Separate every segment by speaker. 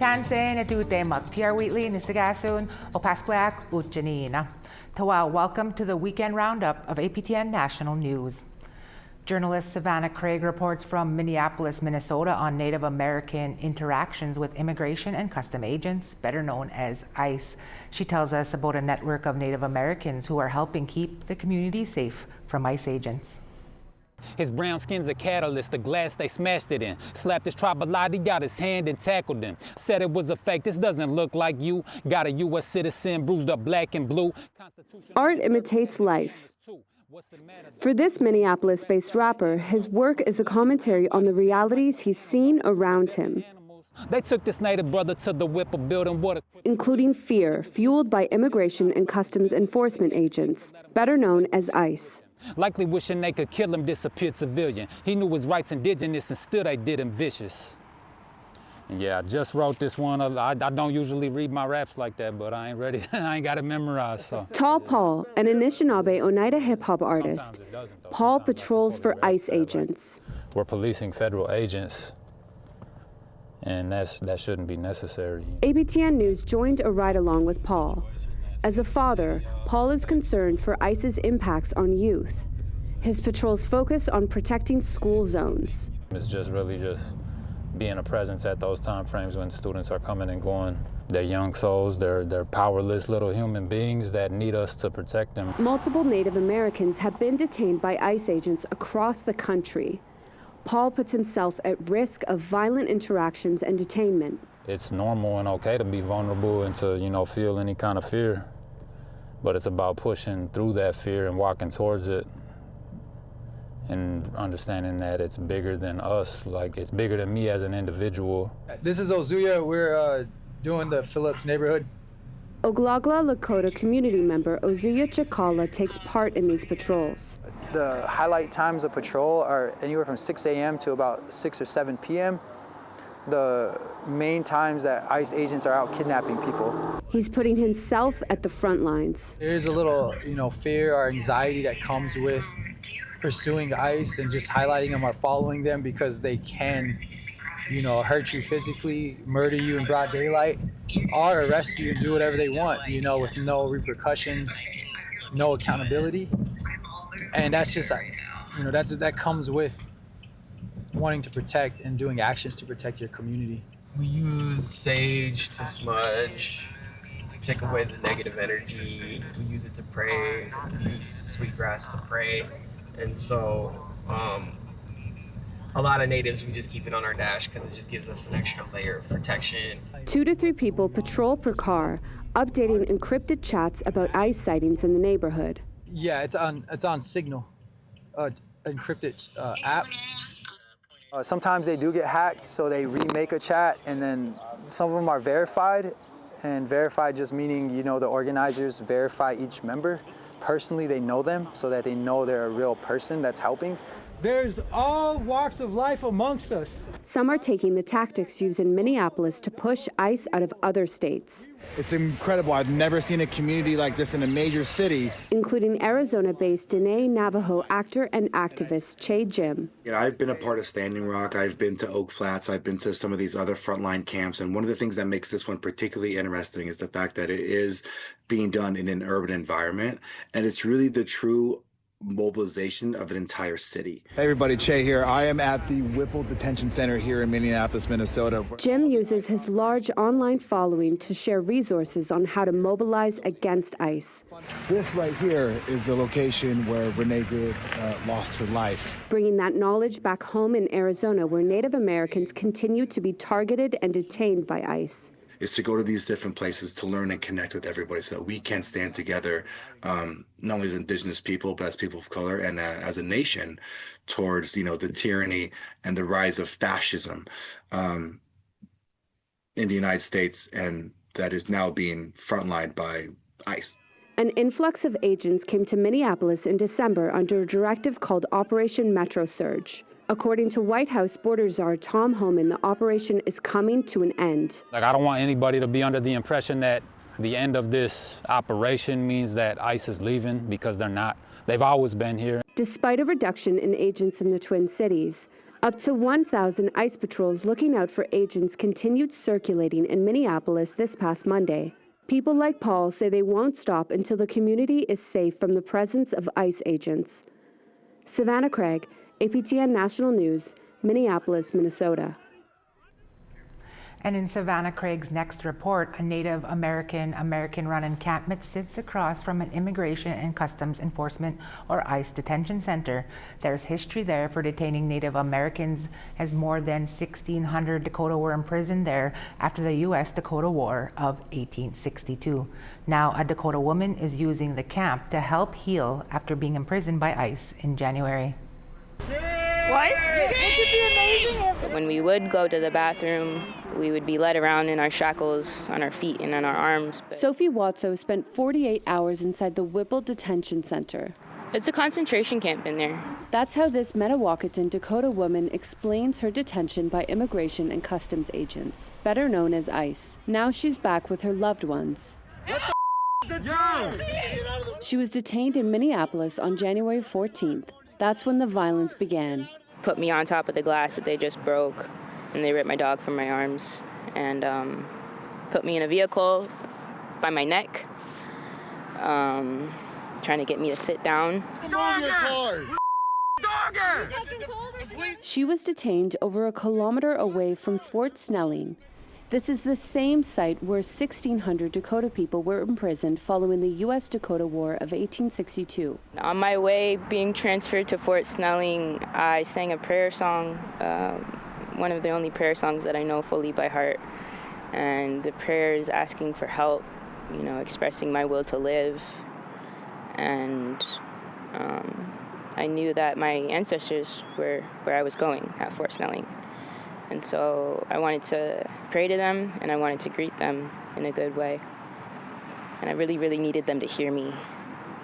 Speaker 1: Tansin etute magpiarwitli ni Sagasun o Pasquac Ujanina. Tawa, welcome to the weekend roundup of APTN National News. Journalist Savanna Craig reports from Minneapolis, Minnesota on Native American interactions with immigration and custom agents, better known as ICE. She tells us about a network of Native Americans who are helping keep the community safe from ICE agents.
Speaker 2: His brown skin's a catalyst, the glass they smashed it in. Slapped his tribal ID, got his hand and tackled him. Said it was a fake, this doesn't look like you. Got a U.S. citizen, bruised up black and blue.
Speaker 3: Art imitates life. For this Minneapolis-based rapper, his work is a commentary on the realities he's seen around him.
Speaker 2: They took this native brother to the Whipple building,
Speaker 3: including fear fueled by immigration and customs enforcement agents, better known as ICE.
Speaker 2: Likely wishing they could kill him, disappeared civilian. He knew his rights indigenous and still they did him vicious. And yeah, I just wrote this one. I don't usually read my raps like that, but I ain't ready. I ain't got it memorized, so.
Speaker 3: Tall Paul, an Anishinaabe Oneida hip-hop artist. Paul patrols for ICE agents.
Speaker 2: We're policing federal agents, and that shouldn't be necessary.
Speaker 3: APTN News joined a ride-along with Paul. As a father, Paul is concerned for ICE's impacts on youth. His patrols focus on protecting school zones.
Speaker 2: It's really just being a presence at those time frames when students are coming and going. They're young souls, they're powerless little human beings that need us to protect them.
Speaker 3: Multiple Native Americans have been detained by ICE agents across the country. Paul puts himself at risk of violent interactions and detainment.
Speaker 2: It's normal and okay to be vulnerable and to, feel any kind of fear. But it's about pushing through that fear and walking towards it and understanding that it's bigger than us, like it's bigger than me as an individual.
Speaker 4: This is Ozuya. We're doing the Phillips neighborhood.
Speaker 3: Oglala Lakota community member Ozuya Chakala takes part in these patrols.
Speaker 4: The highlight times of patrol are anywhere from 6 a.m. to about 6 or 7 p.m. The main times that ICE agents are out kidnapping people.
Speaker 3: He's putting himself at the front lines.
Speaker 4: There's a little, fear or anxiety that comes with pursuing ICE and just highlighting them or following them because they can, hurt you physically, murder you in broad daylight, or arrest you and do whatever they want, with no repercussions, no accountability. And that's just, that comes with wanting to protect and doing actions to protect your community.
Speaker 5: We use sage to smudge, to take away the negative energy. We use it to pray. We use sweetgrass to pray. And so a lot of natives, we just keep it on our dash because it just gives us an extra layer of protection.
Speaker 3: 2 to 3 people patrol per car, updating encrypted chats about ICE sightings in the neighborhood.
Speaker 4: Yeah, it's on Signal, encrypted app. Sometimes they do get hacked, so they remake a chat, and then some of them are verified, and verified just meaning, the organizers verify each member. Personally, they know them, so that they know they're a real person that's helping.
Speaker 6: There's all walks of life amongst us.
Speaker 3: Some are taking the tactics used in Minneapolis to push ICE out of other states.
Speaker 6: It's incredible. I've never seen a community like this in a major city.
Speaker 3: Including Arizona-based Diné Navajo actor and activist Che Jim.
Speaker 7: I've been a part of Standing Rock. I've been to Oak Flats. I've been to some of these other frontline camps. And one of the things that makes this one particularly interesting is the fact that it is being done in an urban environment. And it's really the true mobilization of an entire city.
Speaker 6: Hey everybody, Che here. I am at the Whipple Detention Center here in Minneapolis, Minnesota.
Speaker 3: Jim uses his large online following to share resources on how to mobilize against ICE.
Speaker 6: This right here is the location where Renee Good lost her life.
Speaker 3: Bringing that knowledge back home in Arizona, where Native Americans continue to be targeted and detained by ICE.
Speaker 7: Is to go to these different places to learn and connect with everybody so that we can stand together, not only as Indigenous people, but as people of color and as a nation towards, the tyranny and the rise of fascism in the United States, and that is now being frontlined by ICE.
Speaker 3: An influx of agents came to Minneapolis in December under a directive called Operation Metro Surge. According to White House border czar Tom Homan, the operation is coming to an end.
Speaker 2: I don't want anybody to be under the impression that the end of this operation means that ICE is leaving, because they're not. They've always been here.
Speaker 3: Despite a reduction in agents in the Twin Cities, Up to 1,000 ICE patrols looking out for agents continued circulating in Minneapolis this past Monday. People like Paul say they won't stop until the community is safe from the presence of ICE agents. Savanna Craig, APTN National News, Minneapolis, Minnesota.
Speaker 1: And in Savanna Craig's next report, a Native American-run encampment sits across from an Immigration and Customs Enforcement, or ICE, detention center. There's history there for detaining Native Americans, as more than 1,600 Dakota were imprisoned there after the U.S.-Dakota War of 1862. Now, a Dakota woman is using the camp to help heal after being imprisoned by ICE in January.
Speaker 8: What? When we would go to the bathroom, we would be led around in our shackles on our feet and on our arms.
Speaker 3: Sophie Watso spent 48 hours inside the Whipple Detention Center.
Speaker 8: It's a concentration camp in there.
Speaker 3: That's how this Metawakanton Dakota woman explains her detention by Immigration and Customs agents, better known as ICE. Now she's back with her loved ones. She was detained in Minneapolis on January 14th. That's when the violence began.
Speaker 8: Put me on top of the glass that they just broke, and they ripped my dog from my arms and put me in a vehicle by my neck, trying to get me to sit down.
Speaker 3: She was detained over a kilometer away from Fort Snelling. This is the same site where 1,600 Dakota people were imprisoned following the U.S.-Dakota War of 1862.
Speaker 8: On my way being transferred to Fort Snelling, I sang a prayer song, one of the only prayer songs that I know fully by heart. And the prayer is asking for help, expressing my will to live. And I knew that my ancestors were where I was going at Fort Snelling. And so I wanted to pray to them, and I wanted to greet them in a good way. And I really, really needed them to hear me.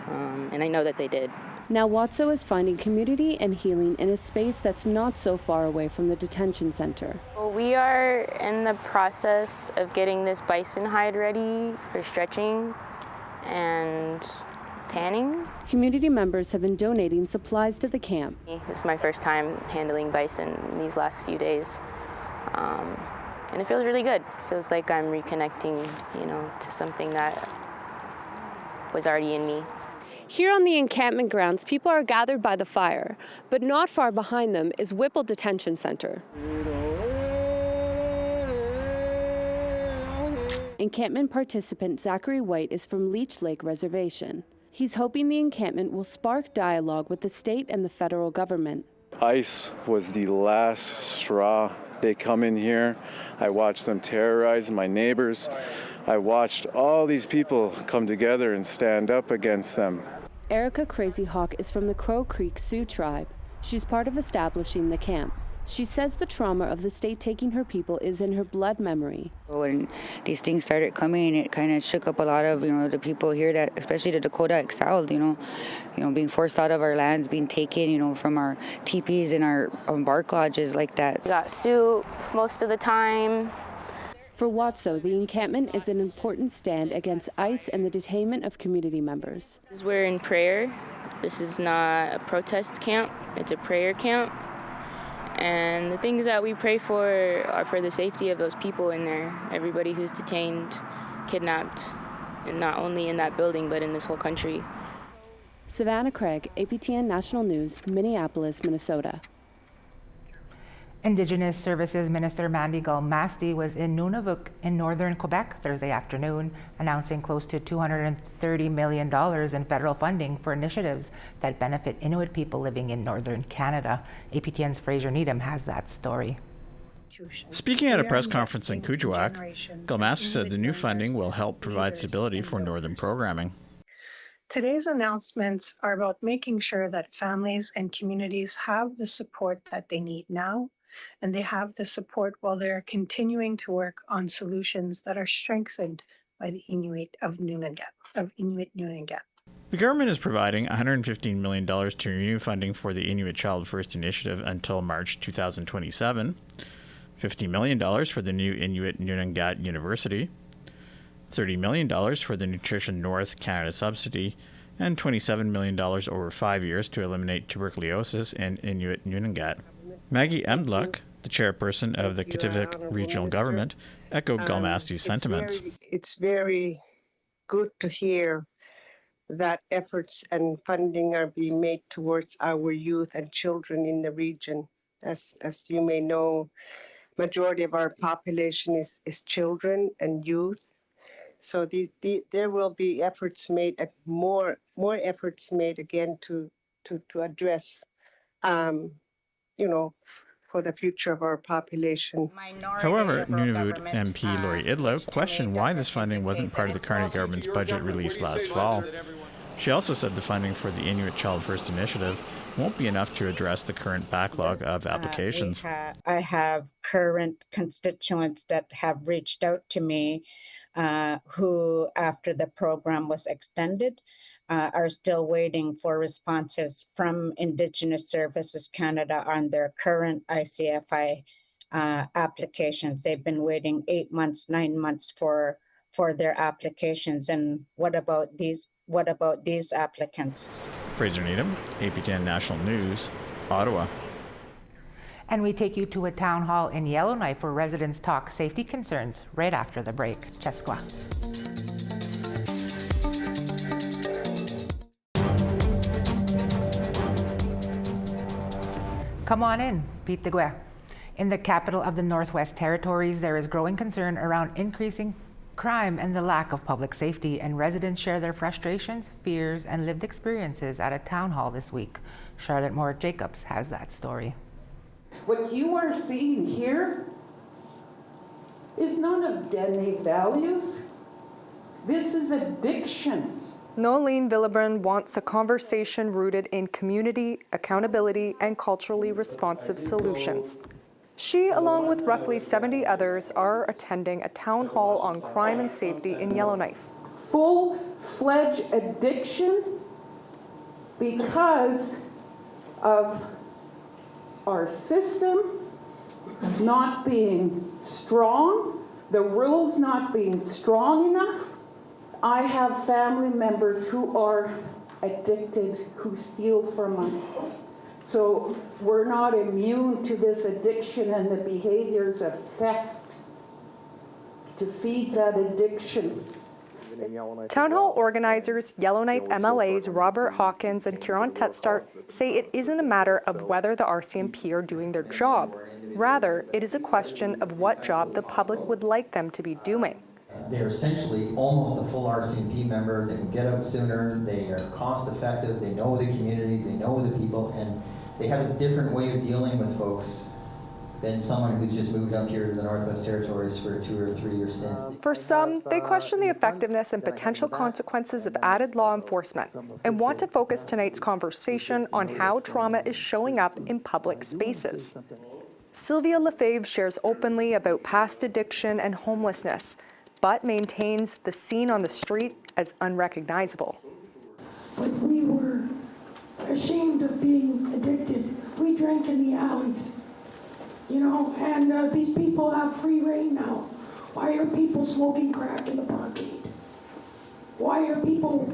Speaker 8: And I know that they did.
Speaker 3: Now Watso is finding community and healing in a space that's not so far away from the detention center.
Speaker 8: Well, we are in the process of getting this bison hide ready for stretching and tanning.
Speaker 3: Community members have been donating supplies to the camp.
Speaker 8: This is my first time handling bison in these last few days. And it feels really good. It feels like I'm reconnecting, to something that was already in me.
Speaker 3: Here on the encampment grounds, people are gathered by the fire, but not far behind them is Whipple Detention Center. Encampment participant Zachary White is from Leech Lake Reservation. He's hoping the encampment will spark dialogue with the state and the federal government.
Speaker 9: ICE was the last straw. They come in here. I watched them terrorize my neighbors. I watched all these people come together and stand up against them.
Speaker 3: Erica Crazy Hawk is from the Crow Creek Sioux tribe. She's part of establishing the camp. She says the trauma of the state taking her people is in her blood memory.
Speaker 10: When these things started coming, it kind of shook up a lot of, the people here that, especially the Dakota exiled, being forced out of our lands, being taken, from our teepees and our bark lodges like that.
Speaker 8: We got soup most of the time.
Speaker 3: For Watso, the encampment is an important stand against ICE and the detainment of community members.
Speaker 8: We're in prayer. This is not a protest camp, it's a prayer camp. And the things that we pray for are for the safety of those people in there, everybody who's detained, kidnapped, and not only in that building, but in this whole country.
Speaker 3: Savanna Craig, APTN National News, Minneapolis, Minnesota.
Speaker 1: Indigenous Services Minister Mandy Galmasti was in Nunavut in northern Quebec Thursday afternoon, announcing close to $230 million in federal funding for initiatives that benefit Inuit people living in northern Canada. APTN's Fraser Needham has that story.
Speaker 11: Speaking at a press conference in Kuujjuaq, Galmasti said the new funding will help provide stability for northern programming.
Speaker 12: Today's announcements are about making sure that families and communities have the support that they need now, and they have the support while they're continuing to work on solutions that are strengthened by the Inuit of Inuit Nunangat.
Speaker 11: The government is providing $115 million to renew funding for the Inuit Child First Initiative until March 2027, $50 million for the new Inuit Nunangat University, $30 million for the Nutrition North Canada subsidy, and $27 million over 5 years to eliminate tuberculosis in Inuit Nunangat. Maggie Emdluck, the chairperson of the Kitivik Regional Government, echoed Galmasty's sentiments.
Speaker 13: It's very good to hear that efforts and funding are being made towards our youth and children in the region. As you may know, majority of our population is children and youth. So there will be efforts made, more efforts made again to address, for the future of our population.
Speaker 11: However, Nunavut MP Lori Idlow questioned why this funding wasn't part of the Carney government's budget released last fall. She also said the funding for the Inuit Child First Initiative won't be enough to address the current backlog of applications.
Speaker 14: I have current constituents that have reached out to me who, after the program was extended, are still waiting for responses from Indigenous Services Canada on their current ICFI applications. They've been waiting 8 months, 9 months for their applications. And what about these applicants?
Speaker 11: Fraser Needham, APTN National News, Ottawa.
Speaker 1: And we take you to a town hall in Yellowknife where residents talk safety concerns right after the break. Cheskwa. Come on in, Pete de Guer. In the capital of the Northwest Territories, there is growing concern around increasing crime and the lack of public safety, and residents share their frustrations, fears, and lived experiences at a town hall this week. Charlotte Moore-Jacobs has that story.
Speaker 15: What you are seeing here is none of Dene values. This is addiction.
Speaker 16: Nolene Villebrun wants a conversation rooted in community, accountability, and culturally responsive solutions. She, along with roughly 70 others, are attending a town hall on crime and safety in Yellowknife.
Speaker 15: Full-fledged addiction because of our system not being strong, the rules not being strong enough. I have family members who are addicted, who steal from us. So we're not immune to this addiction and the behaviors of theft to feed that addiction.
Speaker 16: Town hall organizers, Yellowknife MLAs Robert Hawkins and Kieran Tetstart say it isn't a matter of whether the RCMP are doing their job. Rather, it is a question of what job the public would like them to be doing.
Speaker 17: They're essentially almost a full RCMP member. They can get out sooner, they are cost effective, they know the community, they know the people, and they have a different way of dealing with folks than someone who's just moved up here to the Northwest Territories for a 2 or 3 year stint.
Speaker 16: For some, they question the effectiveness and potential consequences of added law enforcement and want to focus tonight's conversation on how trauma is showing up in public spaces. Sylvia Lefebvre shares openly about past addiction and homelessness, but maintains the scene on the street as unrecognizable.
Speaker 18: But we were ashamed of being addicted. We drank in the alleys, and these people have free reign now. Why are people smoking crack in the parkade? Why are people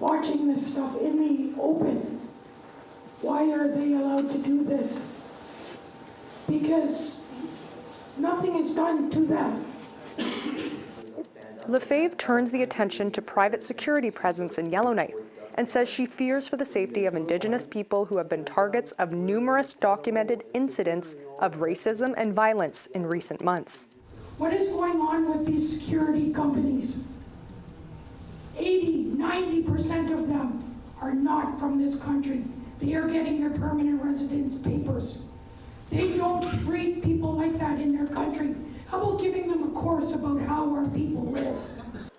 Speaker 18: watching this stuff in the open? Why are they allowed to do this? Because nothing is done to them.
Speaker 16: Lefebvre turns the attention to private security presence in Yellowknife and says she fears for the safety of Indigenous people who have been targets of numerous documented incidents of racism and violence in recent months.
Speaker 18: What is going on with these security companies? 80–90% of them are not from this country. They are getting their permanent residence papers. They don't treat people like that in their country. How about giving them a course about how our people live?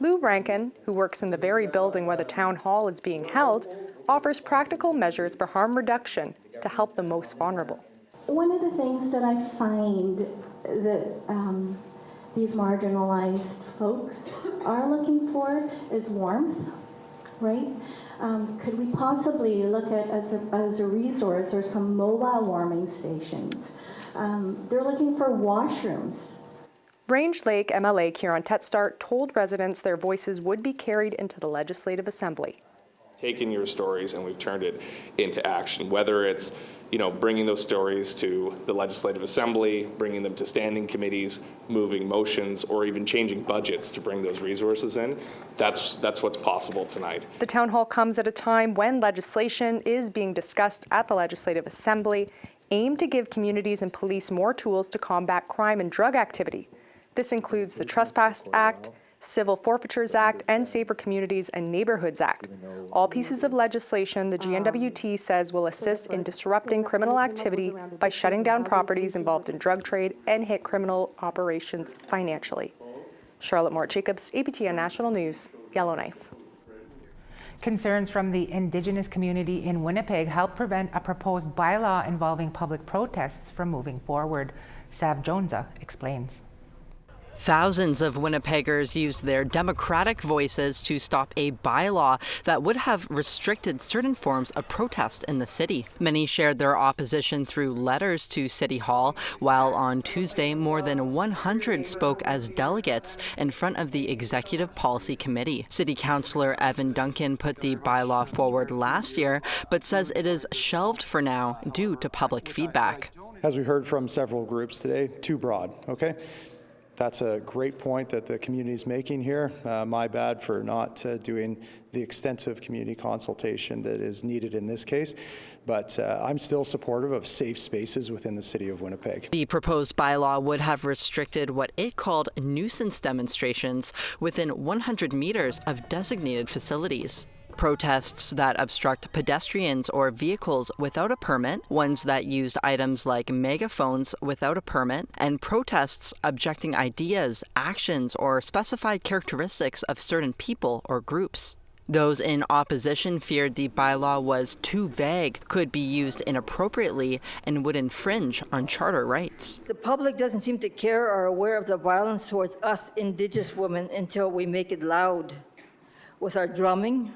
Speaker 16: Lou Rankin, who works in the very building where the town hall is being held, offers practical measures for harm reduction to help the most vulnerable.
Speaker 19: One of the things that I find that these marginalized folks are looking for is warmth, right? Could we possibly look at as a resource or some mobile warming stations? They're looking for washrooms.
Speaker 16: Range Lake MLA Kieran Tetstart told residents their voices would be carried into the Legislative Assembly.
Speaker 20: Taken your stories and we've turned it into action, whether it's bringing those stories to the Legislative Assembly, bringing them to standing committees, moving motions, or even changing budgets to bring those resources in. That's what's possible tonight.
Speaker 16: The town hall comes at a time when legislation is being discussed at the Legislative Assembly, aimed to give communities and police more tools to combat crime and drug activity. This includes the Trespass Act, Civil Forfeitures Act, and Safer Communities and Neighborhoods Act. All pieces of legislation the GNWT says will assist in disrupting criminal activity by shutting down properties involved in drug trade and hit criminal operations financially. Charlotte Mort-Jacobs, APTN National News, Yellowknife.
Speaker 1: Concerns from the Indigenous community in Winnipeg help prevent a proposed bylaw involving public protests from moving forward. Sav Jonza explains.
Speaker 21: Thousands of Winnipeggers used their democratic voices to stop a bylaw that would have restricted certain forms of protest in the city. Many shared their opposition through letters to City Hall, while on Tuesday more than 100 spoke as delegates in front of the Executive Policy Committee. City Councillor Evan Duncan put the bylaw forward last year, but says it is shelved for now due to public feedback.
Speaker 22: As we heard from several groups today, too broad, okay? That's a great point that the community is making here. My bad for not doing the extensive community consultation that is needed in this case, but I'm still supportive of safe spaces within the city of Winnipeg.
Speaker 21: The proposed bylaw would have restricted what it called nuisance demonstrations within 100 meters of designated facilities. Protests that obstruct pedestrians or vehicles without a permit, ones that used items like megaphones without a permit, and protests objecting ideas, actions, or specified characteristics of certain people or groups. Those in opposition feared the bylaw was too vague, could be used inappropriately, and would infringe on charter rights.
Speaker 23: The public doesn't seem to care or aware of the violence towards us Indigenous women until we make it loud. With our drumming,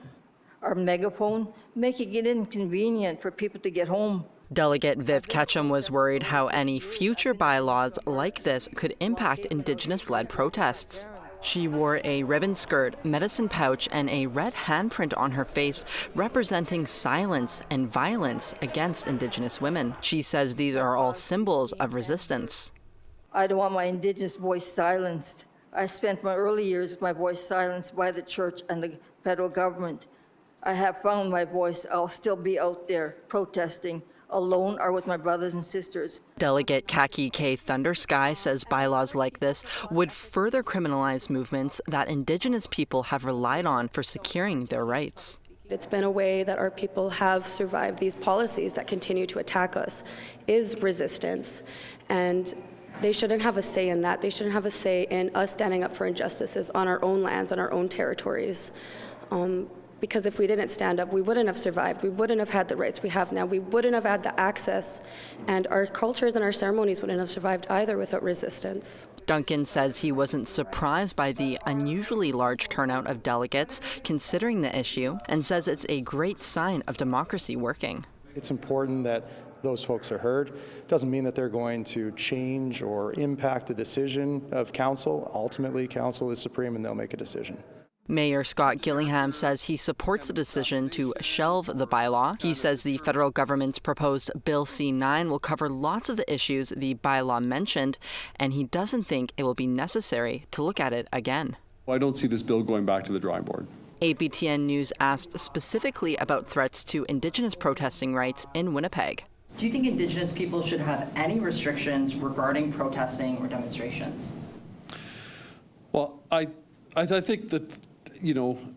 Speaker 23: our megaphone, making it inconvenient for people to get home.
Speaker 21: Delegate Viv Ketchum was worried how any future bylaws like this could impact Indigenous-led protests. She wore a ribbon skirt, medicine pouch, and a red handprint on her face representing silence and violence against Indigenous women. She says these are all symbols of resistance.
Speaker 23: I don't want my Indigenous voice silenced. I spent my early years with my voice silenced by the church and the federal government. I have found my voice. I'll still be out there protesting, alone or with my brothers and sisters.
Speaker 21: Delegate Kaki K. Thundersky says bylaws like this would further criminalize movements that Indigenous people have relied on for securing their rights.
Speaker 24: It's been a way that our people have survived these policies that continue to attack us, is resistance. And they shouldn't have a say in that. They shouldn't have a say in us standing up for injustices on our own lands, on our own territories. Because if we didn't stand up, we wouldn't have survived. We wouldn't have had the rights we have now. We wouldn't have had the access, and our cultures and our ceremonies wouldn't have survived either without resistance.
Speaker 21: Duncan says he wasn't surprised by the unusually large turnout of delegates considering the issue, and says it's a great sign of democracy working.
Speaker 22: It's important that those folks are heard. Doesn't mean that they're going to change or impact the decision of council. Ultimately, council is supreme and they'll make a decision.
Speaker 21: Mayor Scott Gillingham says he supports the decision to shelve the bylaw. He says the federal government's proposed Bill C-9 will cover lots of the issues the bylaw mentioned, and he doesn't think it will be necessary to look at it again.
Speaker 25: Well, I don't see this bill going back to the drawing board.
Speaker 21: APTN News asked specifically about threats to Indigenous protesting rights in Winnipeg.
Speaker 26: Do you think Indigenous people should have any restrictions regarding protesting or demonstrations?
Speaker 25: Well, I think that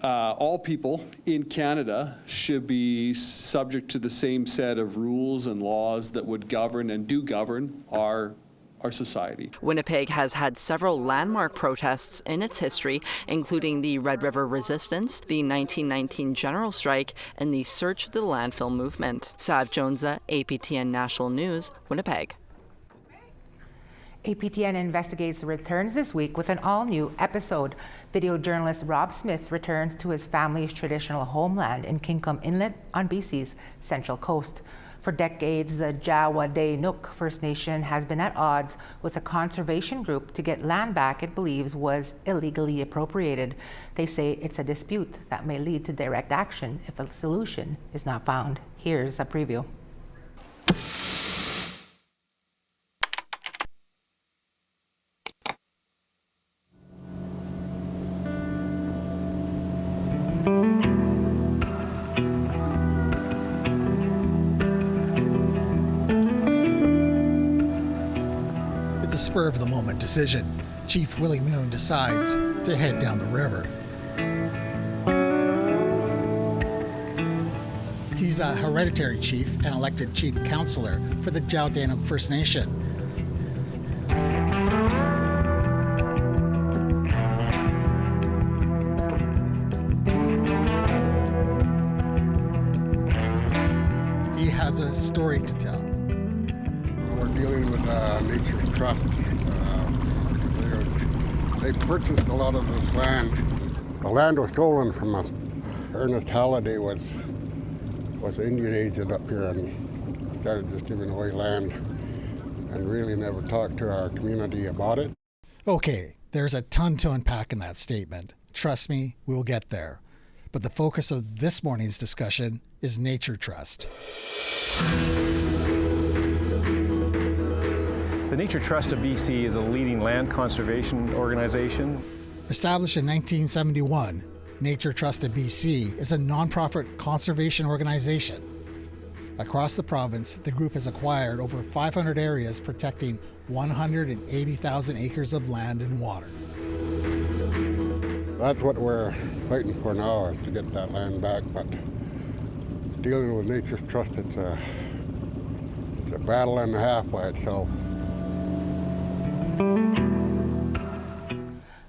Speaker 25: all people in Canada should be subject to the same set of rules and laws that would govern and do govern our society.
Speaker 21: Winnipeg has had several landmark protests in its history, including the Red River Resistance, the 1919 General Strike, and the Search the Landfill movement. Sav Jonza, APTN National News, Winnipeg.
Speaker 1: APTN Investigates returns this week with an all-new episode. Video journalist Rob Smith returns to his family's traditional homeland in Kincombe Inlet on BC's Central Coast. For decades, the Jawa-Day-Nook First Nation has been at odds with a conservation group to get land back it believes was illegally appropriated. They say it's a dispute that may lead to direct action if a solution is not found. Here's a preview.
Speaker 2: spur-of-the-moment decision. Chief Willie Moon decides to head down the river. He's a hereditary chief and elected chief councillor for the Djawdanuk First Nation. He has a story to tell.
Speaker 4: We're dealing with Nature's Trust. They purchased a lot of this land. The land was stolen from us. Ernest Halliday was an Indian agent up here and started just giving away land and really never talked to our community about it.
Speaker 2: Okay, there's a ton to unpack in that statement. Trust me, we'll get there. But the focus of this morning's discussion is Nature Trust.
Speaker 5: The Nature Trust of BC is a leading land conservation organization.
Speaker 2: Established in 1971, Nature Trust of BC is a nonprofit conservation organization. Across the province, the group has acquired over 500 areas protecting 180,000 acres of land and water.
Speaker 4: That's what we're fighting for now, is to get that land back. But dealing with Nature's Trust, it's a battle and a half by itself.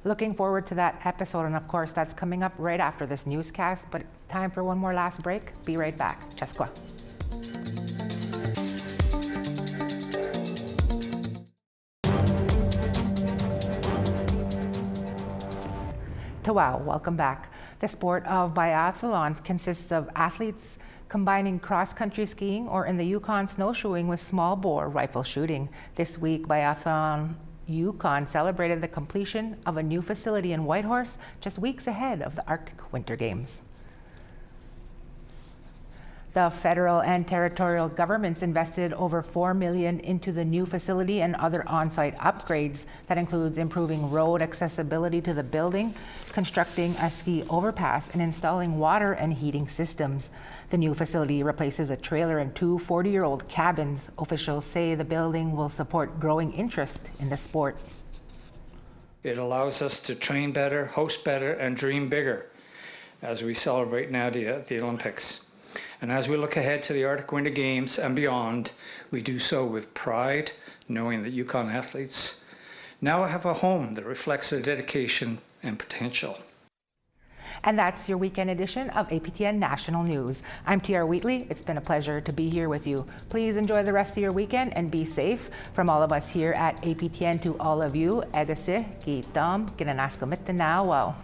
Speaker 1: Looking forward to that episode, and of course that's coming up right after this newscast, but time for one more last break. Be right back. Cheskwa. Tawau, welcome back. The sport of biathlon consists of athletes combining cross-country skiing or in the Yukon snowshoeing with small bore rifle shooting. This week, Biathlon Yukon celebrated the completion of a new facility in Whitehorse just weeks ahead of the Arctic Winter Games. The federal and territorial governments invested over $4 million into the new facility and other on-site upgrades. That includes improving road accessibility to the building, constructing a ski overpass, and installing water and heating systems. The new facility replaces a trailer and two 40-year-old cabins. Officials say the building will support growing interest in the sport.
Speaker 6: It allows us to train better, host better, and dream bigger as we celebrate now the Olympics. And as we look ahead to the Arctic Winter Games and beyond, we do so with pride, knowing that Yukon athletes now have a home that reflects their dedication and potential.
Speaker 1: And that's your weekend edition of APTN National News. I'm TR Wheatley. It's been a pleasure to be here with you. Please enjoy the rest of your weekend and be safe. From all of us here at APTN to all of you, Egase, Gitam, Ginanaskomitanawa.